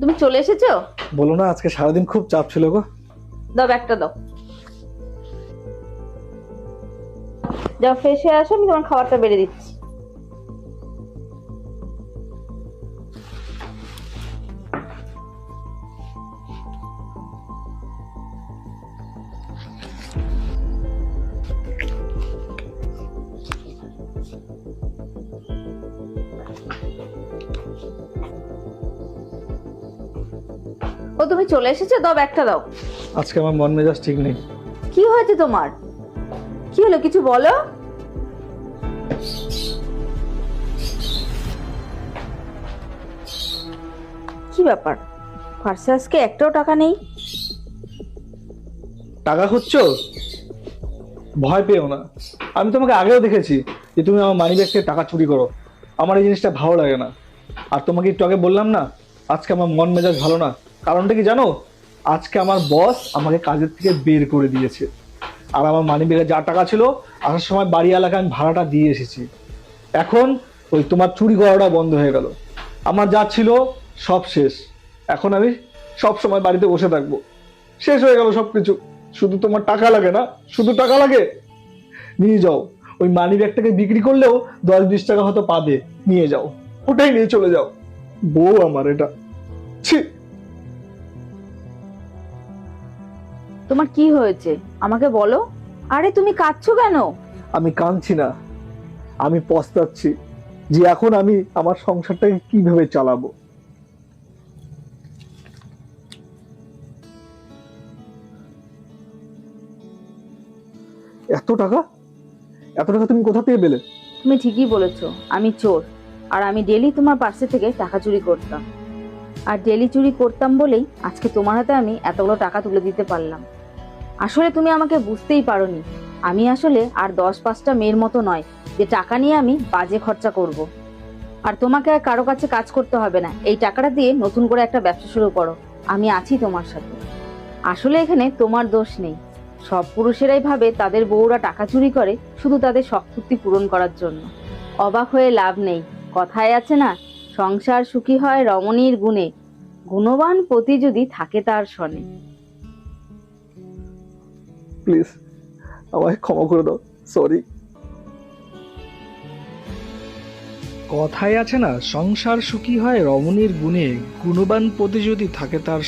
তুমি চলে এসেছো? বলো না, আজকে সারাদিন খুব চাপ ছিল গো। দাও, ব্যাগটা দাও। যাও ফ্রেশ হয়ে আসো, আমি তোমার খাবারটা বেড়ে দিচ্ছি। ও তুমি চলে এসেছো, দাও ব্যাগটা দাও। আজকে আমার মন মেজাজ ঠিক নেই। কি হয়েছে তোমার? কি হলো, কিছু বলো। কি ব্যাপার, পার্সে আজকে একটাও টাকা নেই? টাকা খুঁজছো? ভয় পেও না, আমি তোমাকে আগেও দেখেছি যে তুমি আমার মানি ব্যাগ থেকে টাকা চুরি করো। আমার এই জিনিসটা ভালো লাগে না। আর তোমাকে একটু আগে বললাম না, আজকে আমার মন মেজাজ ভালো না। কারণটা কি জানো? আজকে আমার বস আমাকে কাজের থেকে বের করে দিয়েছে। আর আমার মানি ব্যাগে যা টাকা ছিল, আসার সময় বাড়ি এলাকায় আমি ভাড়াটা দিয়ে এসেছি। এখন ওই তোমার চুরি করাটা বন্ধ হয়ে গেল। আমার যা ছিল সব শেষ। এখন আমি সব সময় বাড়িতে বসে থাকবো। শেষ হয়ে গেল সবকিছু। শুধু তোমার টাকা লাগে না? শুধু টাকা লাগে? নিয়ে যাও, ওই মানি ব্যাগটাকে বিক্রি করলেও 10-20 টাকা হয়তো পাবে। নিয়ে যাও, ওটাই নিয়ে চলে যাও। বউ আমার এটা, ছি। তোমার কি হয়েছে আমাকে বলো। আরে তুমি কাঁদছো কেন? আমি কাঁদছি না, আমি পস্তাচ্ছি যে এখন আমি আমার সংসারটাকে কিভাবে চালাবো। এত টাকা, এত টাকা তুমি কোথা থেকে পেলে? তুমি ঠিকই বলেছো, আমি চোর। আর আমি ডেলি তোমার পার্সে থেকে টাকা চুরি করতাম। আর ডেলি চুরি করতাম বলেই আজকে তোমার হাতে আমি এতগুলো টাকা তুলে দিতে পারলাম। আসলে তুমি আমাকে বুঝতেই পারোনি। আমি আসলে আর 10-5টা মেয়ের মতো নয় যে টাকা নিয়ে আমি বাজে খরচা করব। আর তোমাকে আর কারো কাছে কাজ করতে হবে না, এই টাকাটা দিয়ে নতুন করে একটা ব্যবসা শুরু করো। আমি আছি তোমার সাথে। আসলে এখানে তোমার দোষ নেই। সব পুরুষেরাই ভাবে তাদের বউরা টাকা চুরি করে শুধু তাদের শখ পূর্তি পূরণ করার জন্য। অবাক হয়ে লাভ নেই, কথায় আছে না, সংসার সুখী হয় রমণীর গুণে, গুণবান পতি যদি থাকে তার সনে। প্লিজ আমায় ক্ষমা করে দাও, সরি। কথায় আছে না, সংসার সুখী হয় রমণীর গুণে, গুণবান পতি যদি থাকে তার